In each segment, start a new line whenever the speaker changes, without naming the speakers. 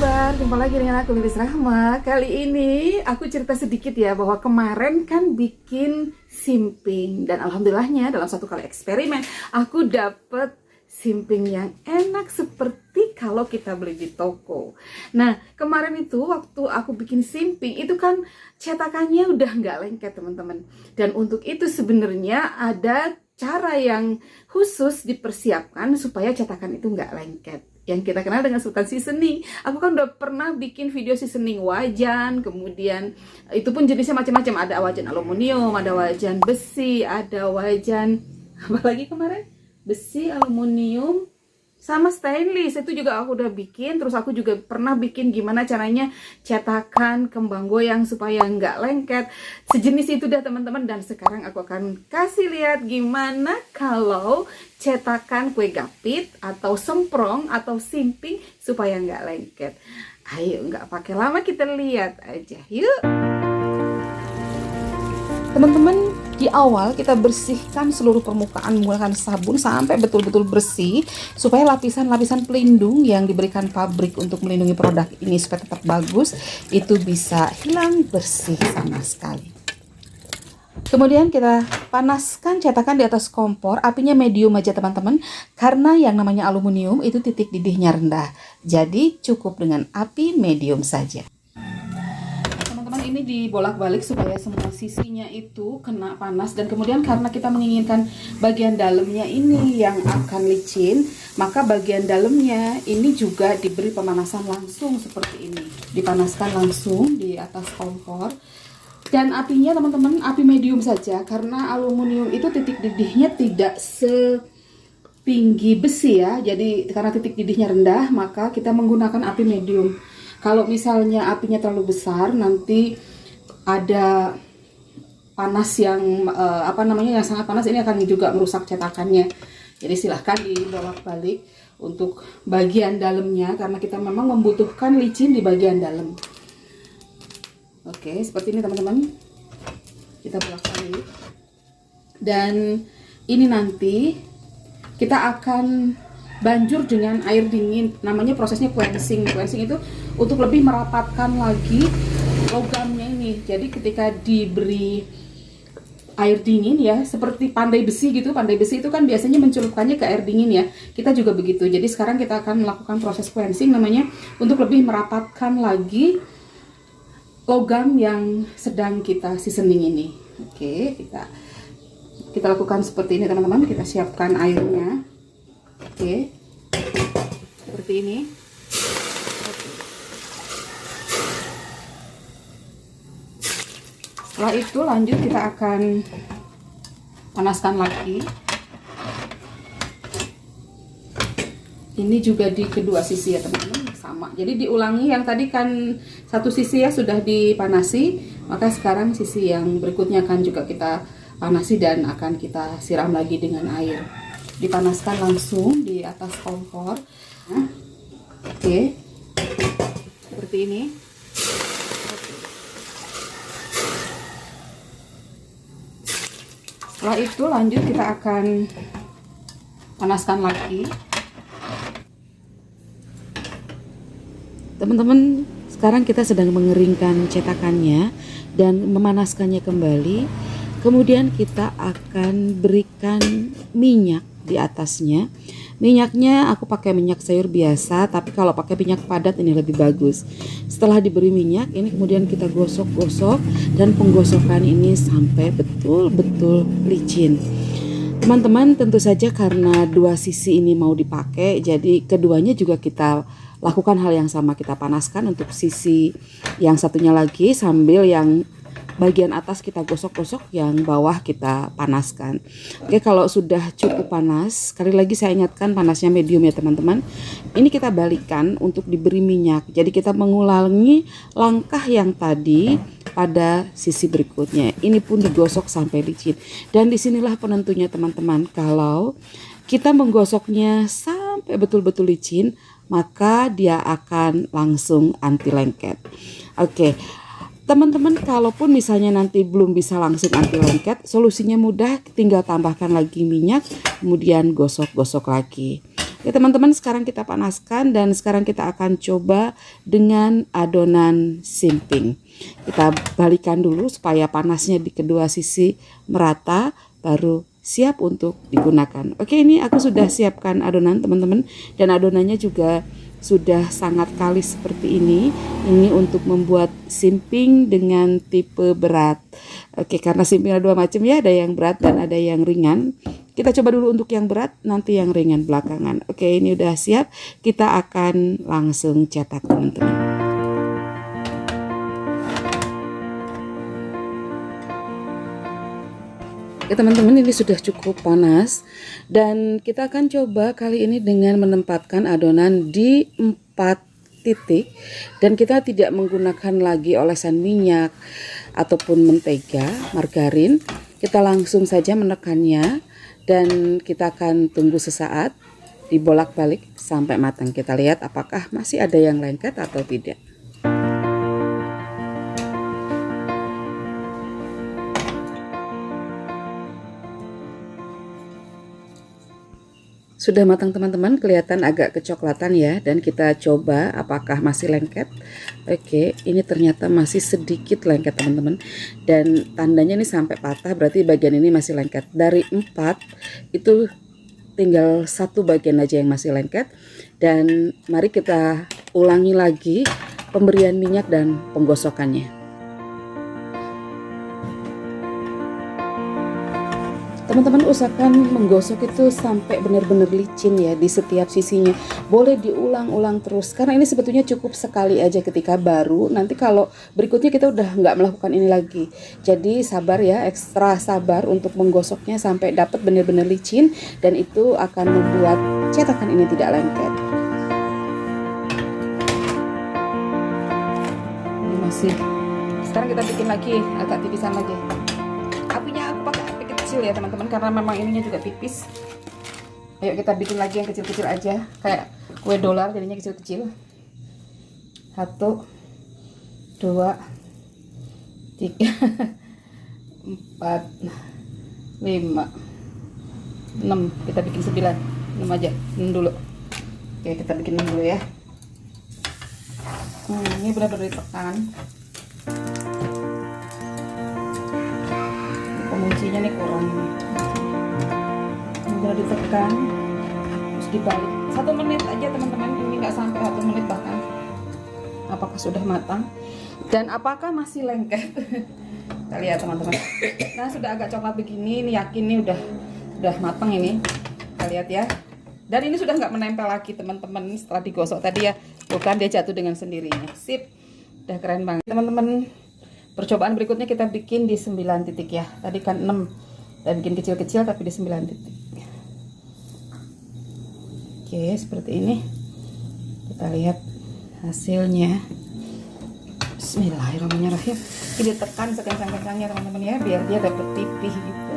kabar? Jumpa lagi dengan aku Lilis Rahma. Kali ini aku cerita sedikit ya, bahwa kemarin kan bikin simping, dan alhamdulillahnya dalam satu kali eksperimen aku dapet simping yang enak seperti kalau kita beli di toko. Nah, kemarin itu waktu aku bikin simping itu kan cetakannya udah nggak lengket teman-teman. Dan untuk itu sebenarnya ada cara yang khusus dipersiapkan supaya cetakan itu nggak lengket, yang kita kenal dengan sultan seasoning. Aku kan udah pernah bikin video seasoning wajan, kemudian itu pun jenisnya macam-macam, ada wajan aluminium, ada wajan besi, ada wajan apalagi kemarin, besi, aluminium, sama stainless. Itu juga aku udah bikin. Terus aku juga pernah bikin gimana caranya cetakan kembang goyang supaya nggak lengket, sejenis itu dah teman-teman. Dan sekarang aku akan kasih lihat gimana kalau cetakan kue gapit atau semprong atau simping supaya nggak lengket. Ayo, nggak pakai lama, kita lihat aja yuk. Teman-teman, di awal kita bersihkan seluruh permukaan menggunakan sabun sampai betul-betul bersih, supaya lapisan-lapisan pelindung yang diberikan pabrik untuk melindungi produk ini supaya tetap bagus itu bisa hilang bersih sama sekali. Kemudian kita panaskan cetakan di atas kompor, apinya medium aja teman-teman, karena yang namanya aluminium itu titik didihnya rendah, jadi cukup dengan api medium saja. Ini dibolak-balik supaya semua sisinya itu kena panas, dan kemudian karena kita menginginkan bagian dalamnya ini yang akan licin, maka bagian dalamnya ini juga diberi pemanasan langsung seperti ini. Dipanaskan langsung di atas kompor, dan apinya teman-teman api medium saja, karena aluminium itu titik didihnya tidak setinggi besi ya. Jadi karena titik didihnya rendah, maka kita menggunakan api medium. Kalau misalnya apinya terlalu besar, nanti ada panas yang yang sangat panas, ini akan juga merusak cetakannya. Jadi silahkan dibolak-balik untuk bagian dalamnya, karena kita memang membutuhkan licin di bagian dalam. Oke, seperti ini teman-teman. Kita bolak-balik. Dan ini nanti kita akan banjur dengan air dingin, namanya prosesnya cleansing. Cleansing itu untuk lebih merapatkan lagi logamnya ini. Jadi ketika diberi air dingin ya, seperti pandai besi gitu. Pandai besi itu kan biasanya mencelupkannya ke air dingin ya. Kita juga begitu. Jadi sekarang kita akan melakukan proses cleansing, namanya untuk lebih merapatkan lagi logam yang sedang kita seasoning ini. Oke, kita lakukan seperti ini teman-teman. Kita siapkan airnya. Oke, seperti ini. Setelah itu lanjut kita akan panaskan lagi. Ini juga di kedua sisi ya teman-teman, sama. Jadi diulangi, yang tadi kan satu sisi ya sudah dipanasi, maka sekarang sisi yang berikutnya akan juga kita panasi dan akan kita siram lagi dengan air. Dipanaskan langsung di atas kompor. Nah, oke, seperti ini. Setelah itu lanjut kita akan panaskan lagi. Teman-teman, sekarang kita sedang mengeringkan cetakannya dan memanaskannya kembali. Kemudian kita akan berikan minyak di atasnya. Minyaknya aku pakai minyak sayur biasa, tapi kalau pakai minyak padat ini lebih bagus. Setelah diberi minyak, ini kemudian kita gosok-gosok, dan penggosokan ini sampai betul-betul licin. Teman-teman, tentu saja karena dua sisi ini mau dipakai, jadi keduanya juga kita lakukan hal yang sama. Kita panaskan untuk sisi yang satunya lagi, sambil yang bagian atas kita gosok-gosok, yang bawah kita panaskan. Oke, kalau sudah cukup panas, sekali lagi saya ingatkan panasnya medium ya teman-teman. Ini kita balikkan untuk diberi minyak. Jadi kita mengulangi langkah yang tadi pada sisi berikutnya. Ini pun digosok sampai licin. Dan disinilah penentunya teman-teman. Kalau kita menggosoknya sampai betul-betul licin, maka dia akan langsung anti lengket. Oke. Teman-teman, kalaupun misalnya nanti belum bisa langsung anti lengket, solusinya mudah, tinggal tambahkan lagi minyak, kemudian gosok-gosok lagi. Ya teman-teman, sekarang kita panaskan dan sekarang kita akan coba dengan adonan simping. Kita balikan dulu supaya panasnya di kedua sisi merata, baru siap untuk digunakan. Oke, ini aku sudah siapkan adonan teman-teman, dan adonannya juga sudah sangat kalis seperti ini. Ini untuk membuat simping dengan tipe berat. Oke, karena simping ada dua macam ya, ada yang berat dan ada yang ringan. Kita coba dulu untuk yang berat, nanti yang ringan belakangan. Oke, ini udah siap. Kita akan langsung cetak teman-teman. Oke teman-teman, ini sudah cukup panas dan kita akan coba kali ini dengan menempatkan adonan di 4 titik, dan kita tidak menggunakan lagi olesan minyak ataupun mentega, margarin. Kita langsung saja menekannya dan kita akan tunggu sesaat, dibolak-balik sampai matang. Kita lihat apakah masih ada yang lengket atau tidak. Sudah matang teman-teman, kelihatan agak kecoklatan ya, dan kita coba apakah masih lengket. Oke, ini ternyata masih sedikit lengket teman-teman, dan tandanya ini sampai patah, berarti bagian ini masih lengket. Dari 4 itu tinggal 1 bagian aja yang masih lengket. Dan mari kita ulangi lagi pemberian minyak dan penggosokannya. Teman-teman usahakan menggosok itu sampai benar-benar licin ya di setiap sisinya. Boleh diulang-ulang terus, karena ini sebetulnya cukup sekali aja ketika baru. Nanti kalau berikutnya kita udah nggak melakukan ini lagi. Jadi sabar ya, ekstra sabar untuk menggosoknya sampai dapat benar-benar licin, dan itu akan membuat cetakan ini tidak lengket. Ini masih. Sekarang kita bikin lagi agak tipisan lagi. Apinya aku pakai api kecil ya teman-teman, karena memang ininya juga tipis. Ayo kita bikin lagi yang kecil-kecil aja, kayak kue dolar jadinya kecil-kecil. 1, 2, 3, 4, 5, 6. Kita bikin 9, 6 aja, 6 dulu. Oke, kita bikin 6 dulu ya. Ini benar-benar ditekan. Kuncinya nih kurang, udah ditekan terus dibalik 1 menit aja teman-teman. Ini nggak sampai 1 menit bahkan. Apakah sudah matang dan apakah masih lengket? Kita lihat teman-teman. Nah, sudah agak coklat begini, ini yakin nih udah matang ini. Kita lihat ya, dan ini sudah nggak menempel lagi teman-teman setelah digosok tadi ya. Bukan, dia jatuh dengan sendirinya. Sip, udah keren banget teman-teman. Percobaan berikutnya kita bikin di 9 titik ya. Tadi kan 6. Kita bikin kecil-kecil tapi di 9 titik. Oke, seperti ini. Kita lihat hasilnya. Bismillahirrahmanirrahim. Ini tekan sekencang-kencangnya teman-teman ya, biar dia dapat tipih gitu.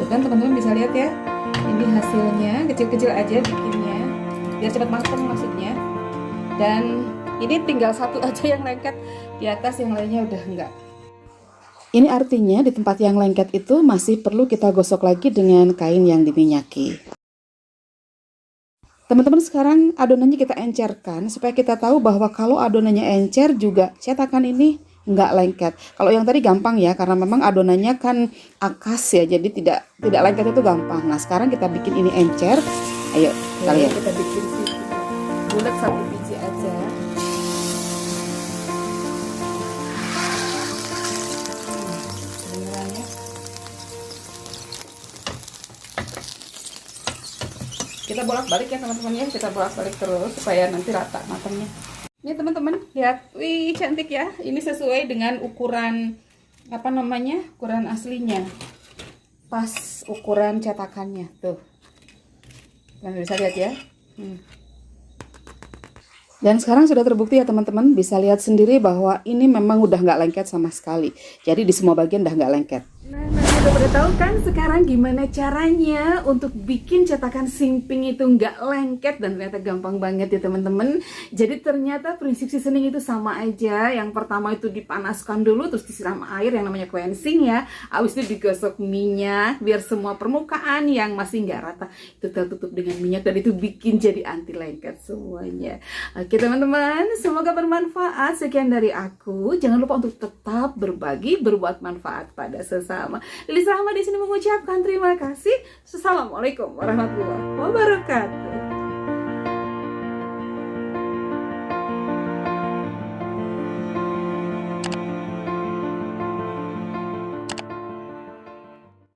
Tuh kan teman-teman bisa lihat ya. Ini hasilnya, kecil-kecil aja bikinnya. Biar cepat matang maksudnya. Dan ini tinggal 1 aja yang lengket, di atas yang lainnya udah enggak. Ini artinya di tempat yang lengket itu masih perlu kita gosok lagi dengan kain yang diminyaki. Teman-teman, sekarang adonannya kita encerkan supaya kita tahu bahwa kalau adonannya encer juga cetakan ini enggak lengket. Kalau yang tadi gampang ya, karena memang adonannya kan akas ya, jadi tidak lengket itu gampang. Nah, sekarang kita bikin ini encer. Ayo kita lihat. Kita bikin bulat 1 biji aja. Kita bolak-balik ya teman-teman ya, kita bolak-balik terus supaya nanti rata matangnya. Ini teman-teman lihat, wih cantik ya. Ini sesuai dengan ukuran ukuran aslinya, pas ukuran cetakannya tuh. Kalian bisa lihat ya. Dan sekarang sudah terbukti ya teman-teman, bisa lihat sendiri bahwa ini memang udah nggak lengket sama sekali. Jadi di semua bagian udah nggak lengket. Nah, Udah pada tahu kan sekarang gimana caranya untuk bikin cetakan simping itu nggak lengket, dan ternyata gampang banget ya teman-teman. Jadi ternyata prinsip seasoning itu sama aja. Yang pertama itu dipanaskan dulu, terus disiram air yang namanya cleansing ya. Habis itu digosok minyak biar semua permukaan yang masih nggak rata itu tertutup dengan minyak, dan itu bikin jadi anti lengket semuanya. Oke teman-teman, semoga bermanfaat. Sekian dari aku. Jangan lupa untuk tetap berbagi, berbuat manfaat pada sesama. Lilis Rahma di sini mengucapkan terima kasih. Assalamualaikum warahmatullahi wabarakatuh.